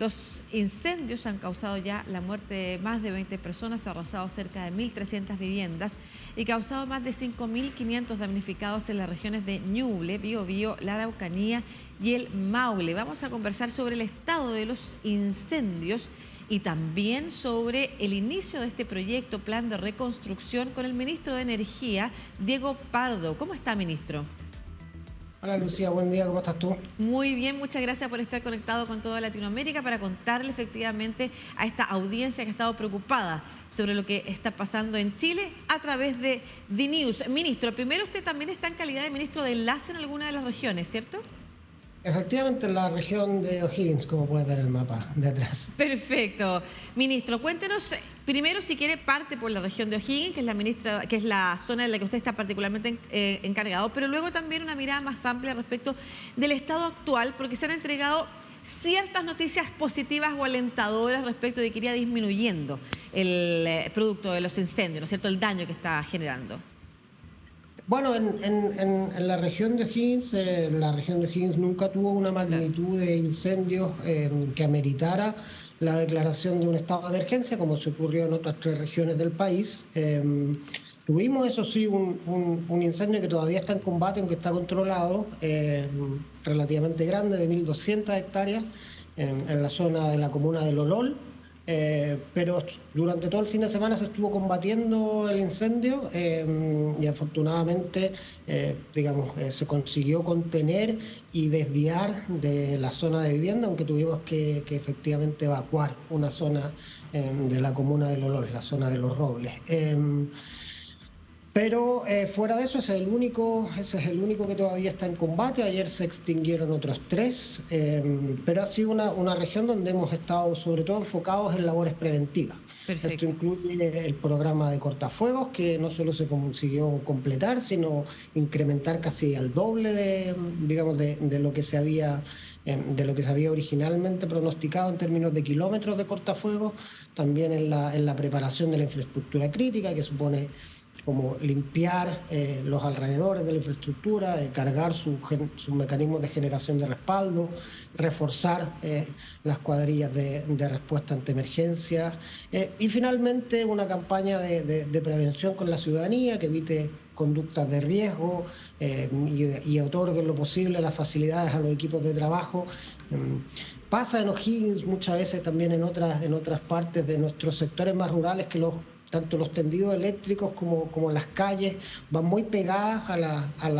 Los incendios han causado ya la muerte de más de 20 personas, arrasado cerca de 1.300 viviendas y causado más de 5.500 damnificados en las regiones de Ñuble, Biobío, la Araucanía y el Maule. Vamos a conversar sobre el estado de los incendios y también sobre el inicio de este proyecto, plan de reconstrucción, con el ministro de Energía, Diego Pardo. ¿Cómo está, ministro? Hola Lucía, buen día, ¿cómo estás tú? Muy bien, muchas gracias por estar conectado con toda Latinoamérica para contarle efectivamente a esta audiencia que ha estado preocupada sobre lo que está pasando en Chile a través de DNews. Ministro, primero usted también está en calidad de ministro de enlace en alguna de las regiones, ¿cierto? Efectivamente, en la región de O'Higgins, como puedes ver en el mapa de atrás. Perfecto. Ministro, cuéntenos primero, si quiere, parte por la región de O'Higgins, que es la zona en la que usted está particularmente encargado, pero luego también una mirada más amplia respecto del estado actual, porque se han entregado ciertas noticias positivas o alentadoras respecto de que iría disminuyendo el producto de los incendios, ¿no es cierto?, el daño que está generando. Bueno, en la región de O'Higgins nunca tuvo una magnitud de incendios que ameritara la declaración de un estado de emergencia, como se ocurrió en otras 3 regiones del país. Tuvimos, eso sí, un incendio que todavía está en combate, aunque está controlado, relativamente grande, de 1.200 hectáreas, en la zona de la comuna de Lolol. Pero durante todo el fin de semana se estuvo combatiendo el incendio y afortunadamente se consiguió contener y desviar de la zona de vivienda, aunque tuvimos que efectivamente evacuar una zona de la comuna de Lolol, la zona de Los Robles. Pero fuera de eso, ese es el único que todavía está en combate. Ayer se extinguieron otros 3, pero ha sido una región donde hemos estado sobre todo enfocados en labores preventivas. Perfecto. Esto incluye el programa de cortafuegos, que no solo se consiguió completar, sino incrementar casi al doble de lo que se había originalmente pronosticado en términos de kilómetros de cortafuegos. También en la preparación de la infraestructura crítica, que supone como limpiar los alrededores de la infraestructura, cargar sus mecanismos de generación de respaldo, reforzar las cuadrillas de respuesta ante emergencias y finalmente una campaña de prevención con la ciudadanía que evite conductas de riesgo y otorgue en lo posible las facilidades a los equipos de trabajo. Pasa en O'Higgins, muchas veces también en otras partes de nuestros sectores más rurales, que tanto los tendidos eléctricos como las calles van muy pegadas a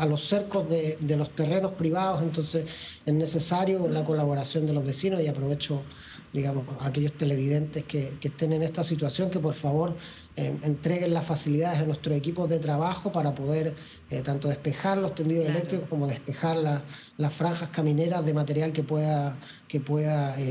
los cercos de los terrenos privados. Entonces es necesario la colaboración de los vecinos, y aprovecho, a aquellos televidentes que estén en esta situación, que por favor entreguen las facilidades a nuestros equipos de trabajo para poder tanto despejar los tendidos eléctricos como despejar las franjas camineras de material que pueda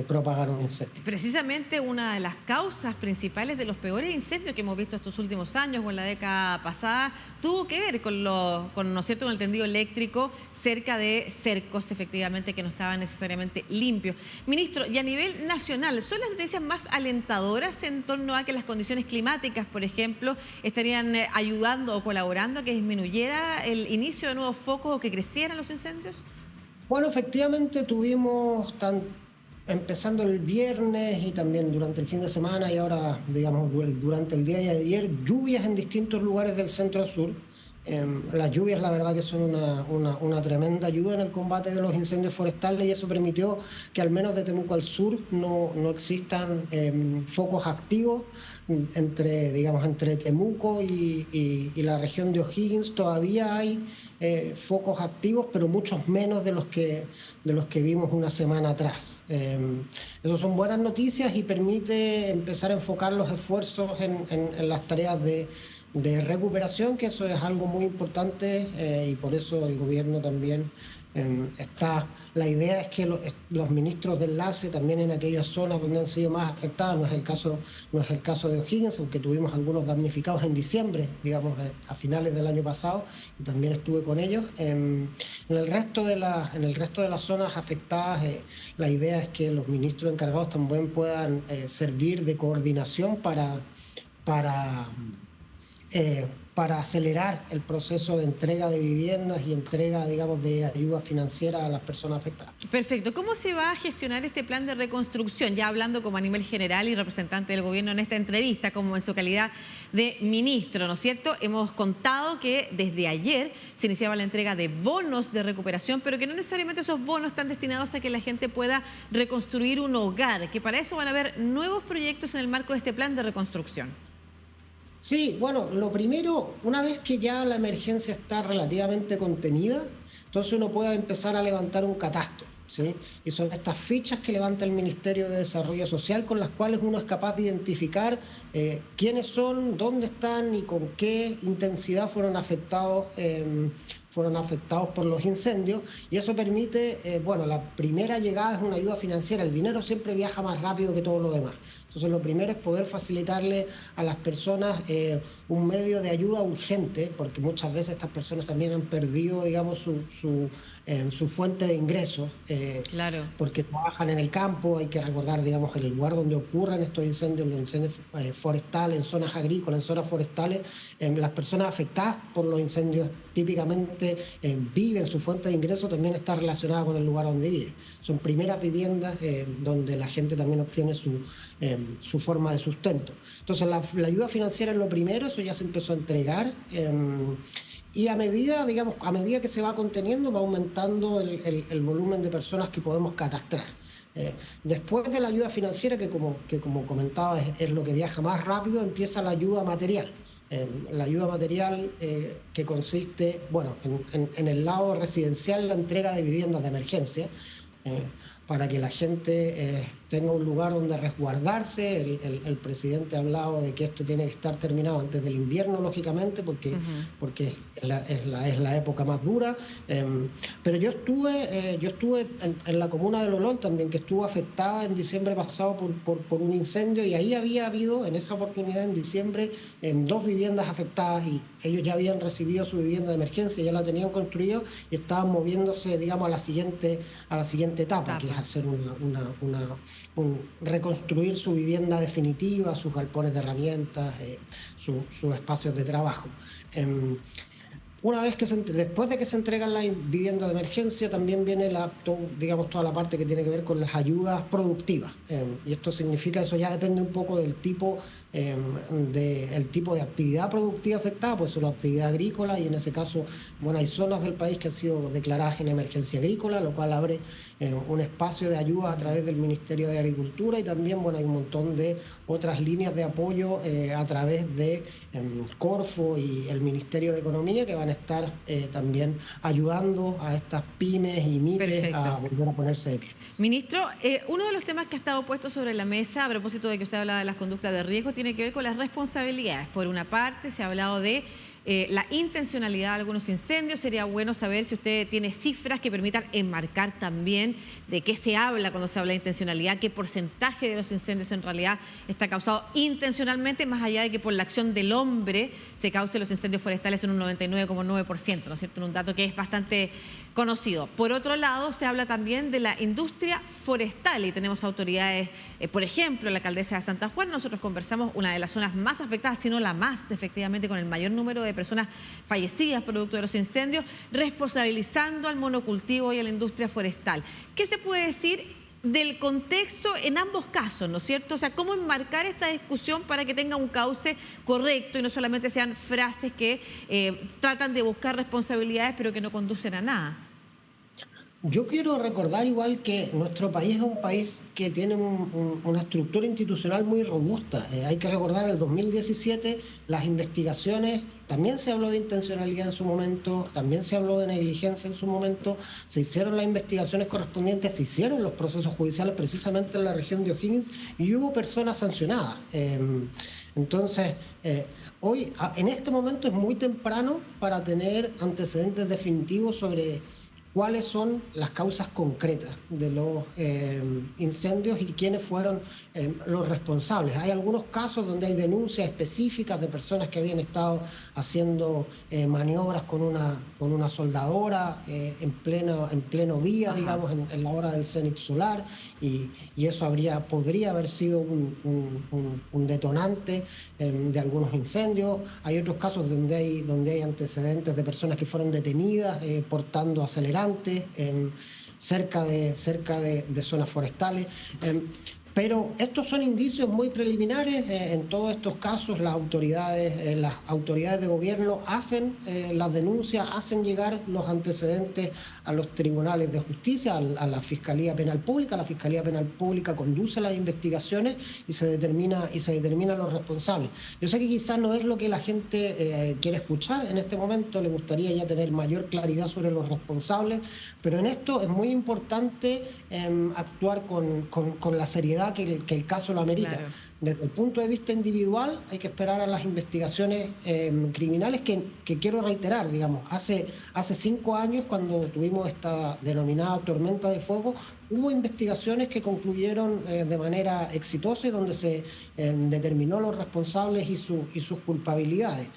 propagar un incendio. Precisamente una de las causas principales de los peores incendios que hemos visto estos últimos años o en la década pasada tuvo que ver ¿no es cierto?, con el tendido eléctrico cerca de cercos, efectivamente, que no estaban necesariamente limpios. Ministro, y a nivel nacional, ¿son las noticias más alentadoras en torno a que las condiciones climáticas, por ejemplo, estarían ayudando o colaborando a que disminuyera el inicio de nuevos focos o que crecieran los incendios? Bueno, efectivamente tuvimos, empezando el viernes y también durante el fin de semana y ahora, durante el día de ayer, lluvias en distintos lugares del centro-sur. Las lluvias, la verdad, que son una tremenda ayuda en el combate de los incendios forestales, y eso permitió que al menos de Temuco al sur no existan focos activos. Entre Temuco y la región de O'Higgins todavía hay focos activos, pero muchos menos de los que vimos una semana atrás. Eso son buenas noticias y permite empezar a enfocar los esfuerzos en las tareas de recuperación, que eso es algo muy importante, y por eso el gobierno también la idea es que los ministros de enlace también en aquellas zonas donde han sido más afectadas. No es el caso de O'Higgins, aunque tuvimos algunos damnificados en diciembre, a finales del año pasado, y también estuve con ellos. En el resto de las zonas afectadas, la idea es que los ministros encargados también puedan servir de coordinación para para acelerar el proceso de entrega de viviendas y entrega, digamos, de ayuda financiera a las personas afectadas. Perfecto. ¿Cómo se va a gestionar este plan de reconstrucción? Ya hablando como a nivel general y representante del gobierno en esta entrevista, como en su calidad de ministro, ¿no es cierto? Hemos contado que desde ayer se iniciaba la entrega de bonos de recuperación, pero que no necesariamente esos bonos están destinados a que la gente pueda reconstruir un hogar, que para eso van a haber nuevos proyectos en el marco de este plan de reconstrucción. Sí, bueno, lo primero, una vez que ya la emergencia está relativamente contenida, entonces uno puede empezar a levantar un catastro, ¿sí? Y son estas fichas que levanta el Ministerio de Desarrollo Social con las cuales uno es capaz de identificar quiénes son, dónde están y con qué intensidad fueron afectados por los incendios, y eso permite, bueno, la primera llegada es una ayuda financiera. El dinero siempre viaja más rápido que todo lo demás. Entonces, lo primero es poder facilitarle a las personas un medio de ayuda urgente, porque muchas veces estas personas también han perdido, digamos, su fuente de ingresos, Claro. porque trabajan en el campo. Hay que recordar, digamos, el lugar donde ocurren estos incendios, los incendios forestales, en zonas agrícolas, en zonas forestales. Las personas afectadas por los incendios típicamente viven, su fuente de ingresos también está relacionada con el lugar donde viven. Son primeras viviendas donde la gente también obtiene su forma de sustento. Entonces, la ayuda financiera es lo primero, eso ya se empezó a entregar. Y a medida que se va conteniendo, va aumentando el volumen de personas que podemos catastrar. Después de la ayuda financiera, que como comentaba es lo que viaja más rápido, empieza la ayuda material. La ayuda material que consiste, bueno, en el lado residencial, la entrega de viviendas de emergencia, para que la gente tenga un lugar donde resguardarse. El presidente ha hablado de que esto tiene que estar terminado antes del invierno, lógicamente, porque es la época más dura. Pero yo estuve en la comuna de Lolol también, que estuvo afectada en diciembre pasado por un incendio, y ahí había habido, en esa oportunidad en diciembre, 2 viviendas afectadas, y ellos ya habían recibido su vivienda de emergencia, ya la tenían construida y estaban moviéndose, digamos, a la siguiente etapa, que es hacer reconstruir su vivienda definitiva, sus galpones de herramientas, sus espacios de trabajo. Una vez después de que se entregan las viviendas de emergencia, también viene toda la parte que tiene que ver con las ayudas productivas. Y esto significa, eso ya depende un poco del tipo de actividad productiva afectada, pues es una actividad agrícola, y en ese caso, bueno, hay zonas del país que han sido declaradas en emergencia agrícola, lo cual abre un espacio de ayuda a través del Ministerio de Agricultura, y también, bueno, hay un montón de otras líneas de apoyo a través de Corfo y el Ministerio de Economía, que van a estar también ayudando a estas pymes y MIPES a volver a ponerse de pie. Ministro, uno de los temas que ha estado puesto sobre la mesa, a propósito de que usted habla de las conductas de riesgo, tiene que ver con las responsabilidades. Por una parte, se ha hablado de la intencionalidad de algunos incendios. Sería bueno saber si usted tiene cifras que permitan enmarcar también de qué se habla cuando se habla de intencionalidad, qué porcentaje de los incendios en realidad está causado intencionalmente, más allá de que por la acción del hombre se causen los incendios forestales en un 99,9%, ¿no es cierto? En un dato que es bastante conocido. Por otro lado, se habla también de la industria forestal, y tenemos autoridades, por ejemplo, la alcaldesa de Santa Juana. Nosotros conversamos, una de las zonas más afectadas, si no la más, efectivamente, con el mayor número de personas fallecidas producto de los incendios, responsabilizando al monocultivo y a la industria forestal. ¿Qué se puede decir del contexto en ambos casos, ¿no es cierto? O sea, ¿cómo enmarcar esta discusión para que tenga un cauce correcto y no solamente sean frases que tratan de buscar responsabilidades pero que no conducen a nada? Yo quiero recordar igual que nuestro país es un país que tiene una estructura institucional muy robusta. Hay que recordar el 2017, las investigaciones, también se habló de intencionalidad en su momento, también se habló de negligencia en su momento, se hicieron las investigaciones correspondientes, se hicieron los procesos judiciales precisamente en la región de O'Higgins, y hubo personas sancionadas. Entonces, hoy, en este momento es muy temprano para tener antecedentes definitivos sobre cuáles son las causas concretas de los incendios y quiénes fueron los responsables. Hay algunos casos donde hay denuncias específicas de personas que habían estado haciendo maniobras con una soldadora en pleno día, digamos, en la hora del cénit solar, y eso podría haber sido un detonante de algunos incendios. Hay otros casos donde hay antecedentes de personas que fueron detenidas portando acelerantes cerca de zonas forestales. Pero estos son indicios muy preliminares. En todos estos casos las autoridades de gobierno hacen las denuncias, hacen llegar los antecedentes a los tribunales de justicia, a la Fiscalía Penal Pública. La Fiscalía Penal Pública conduce las investigaciones y se determinan los responsables. Yo sé que quizás no es lo que la gente quiere escuchar en este momento, le gustaría ya tener mayor claridad sobre los responsables, pero en esto es muy importante actuar con la seriedad que el caso lo amerita. Claro. Desde el punto de vista individual hay que esperar a las investigaciones criminales que quiero reiterar, digamos, hace 5 años, cuando tuvimos esta denominada tormenta de fuego, hubo investigaciones que concluyeron de manera exitosa y donde se determinó los responsables y sus culpabilidades.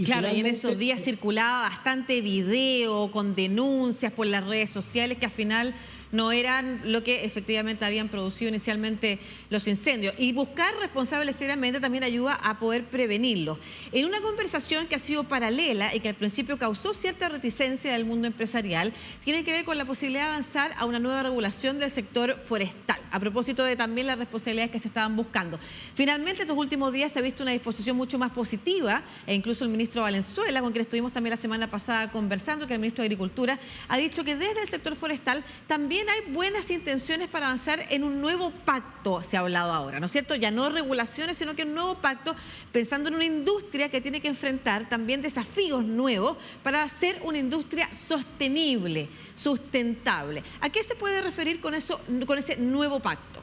Claro, y en esos días circulaba bastante video con denuncias por las redes sociales que al final no eran lo que efectivamente habían producido inicialmente los incendios. Y buscar responsables seriamente también ayuda a poder prevenirlos. En una conversación que ha sido paralela y que al principio causó cierta reticencia del mundo empresarial, tiene que ver con la posibilidad de avanzar a una nueva regulación del sector forestal, a propósito de también las responsabilidades que se estaban buscando. Finalmente, estos últimos días se ha visto una disposición mucho más positiva, e incluso el ministro Valenzuela, con quien estuvimos también la semana pasada conversando, que es el ministro de Agricultura, ha dicho que desde el sector forestal también hay buenas intenciones para avanzar en un nuevo pacto, se ha hablado ahora, ¿no es cierto? Ya no regulaciones, sino que un nuevo pacto, pensando en una industria que tiene que enfrentar también desafíos nuevos para ser una industria sostenible, sustentable. ¿A qué se puede referir con eso, con ese nuevo pacto?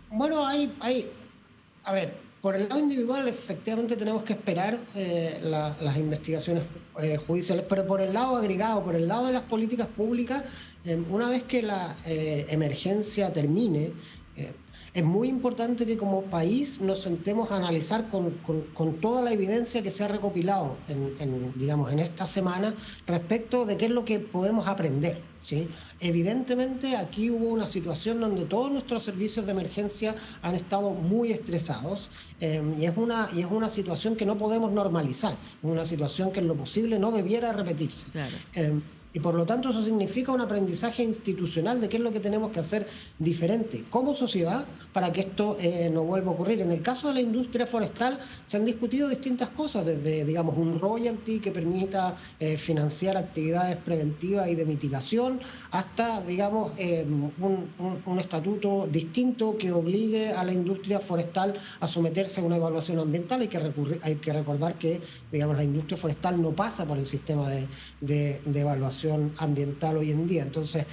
Bueno, a ver, por el lado individual efectivamente tenemos que esperar las investigaciones judiciales, pero por el lado agregado, por el lado de las políticas públicas, una vez que la emergencia termine, es muy importante que como país nos sentemos a analizar con toda la evidencia que se ha recopilado digamos, en esta semana respecto de qué es lo que podemos aprender, ¿sí? Evidentemente aquí hubo una situación donde todos nuestros servicios de emergencia han estado muy estresados y es una situación que no podemos normalizar, es una situación que en lo posible no debiera repetirse. Claro. Y por lo tanto eso significa un aprendizaje institucional de qué es lo que tenemos que hacer diferente como sociedad para que esto no vuelva a ocurrir. En el caso de la industria forestal se han discutido distintas cosas, desde, digamos, un royalty que permita financiar actividades preventivas y de mitigación, hasta, digamos, un estatuto distinto que obligue a la industria forestal a someterse a una evaluación ambiental. Hay que recordar que, digamos, la industria forestal no pasa por el sistema de evaluación ambiental hoy en día. Entonces,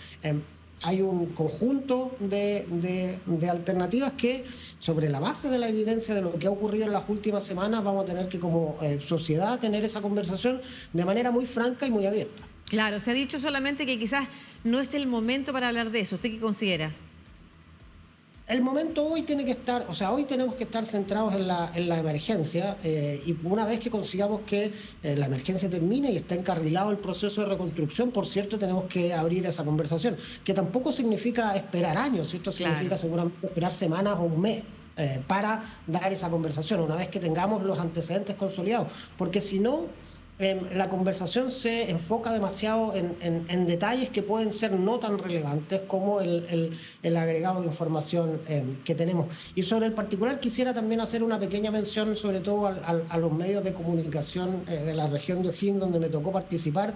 hay un conjunto de alternativas que, sobre la base de la evidencia de lo que ha ocurrido en las últimas semanas, vamos a tener que como sociedad tener esa conversación de manera muy franca y muy abierta. Claro, se ha dicho solamente que quizás no es el momento para hablar de eso. ¿Usted qué considera? El momento hoy tiene que estar, o sea, hoy tenemos que estar centrados en la emergencia y una vez que consigamos que la emergencia termine y esté encarrilado el proceso de reconstrucción, por cierto, tenemos que abrir esa conversación, que tampoco significa esperar años, esto significa seguramente esperar semanas o un mes para dar esa conversación, una vez que tengamos los antecedentes consolidados, porque si no, la conversación se enfoca demasiado en detalles que pueden ser no tan relevantes como el agregado de información que tenemos. Y sobre el particular quisiera también hacer una pequeña mención, sobre todo a los medios de comunicación de la región de O'Higgins, donde me tocó participar.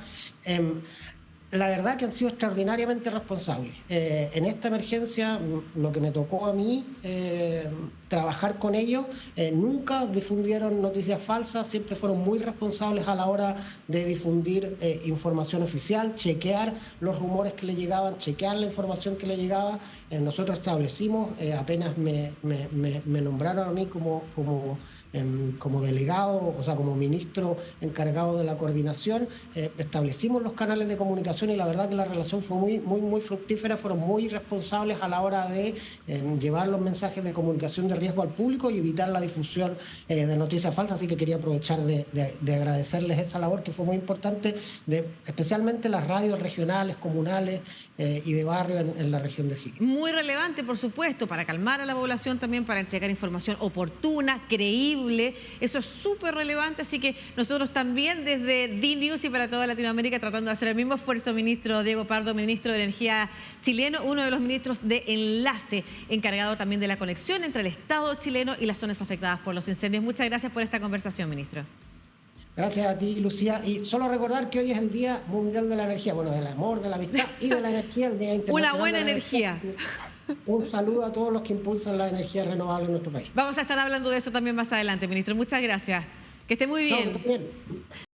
La verdad que han sido extraordinariamente responsables. En esta emergencia, lo que me tocó a mí trabajar con ellos, nunca difundieron noticias falsas, siempre fueron muy responsables a la hora de difundir información oficial, chequear los rumores que le llegaban, chequear la información que le llegaba. Nosotros establecimos, apenas me nombraron a mí como como delegado, o sea, como ministro encargado de la coordinación, establecimos los canales de comunicación y la verdad que la relación fue muy fructífera, fueron muy responsables a la hora de llevar los mensajes de comunicación de riesgo al público y evitar la difusión de noticias falsas, así que quería aprovechar de agradecerles esa labor que fue muy importante, especialmente las radios regionales, comunales y de barrio en la región de O'Higgins. Muy relevante, por supuesto, para calmar a la población también, para entregar información oportuna, creíble. Eso es súper relevante, así que nosotros también desde DNews y para toda Latinoamérica tratando de hacer el mismo esfuerzo, ministro Diego Pardo, ministro de Energía chileno, uno de los ministros de enlace, encargado también de la conexión entre el Estado chileno y las zonas afectadas por los incendios. Muchas gracias por esta conversación, ministro. Gracias a ti, Lucía. Y solo recordar que hoy es el Día Mundial de la Energía, bueno, del amor, de la amistad y de la energía, el Día Internacional. Una buena energía. Un saludo a todos los que impulsan la energía renovable en nuestro país. Vamos a estar hablando de eso también más adelante, ministro. Muchas gracias. Que esté muy bien. Chao, que esté bien.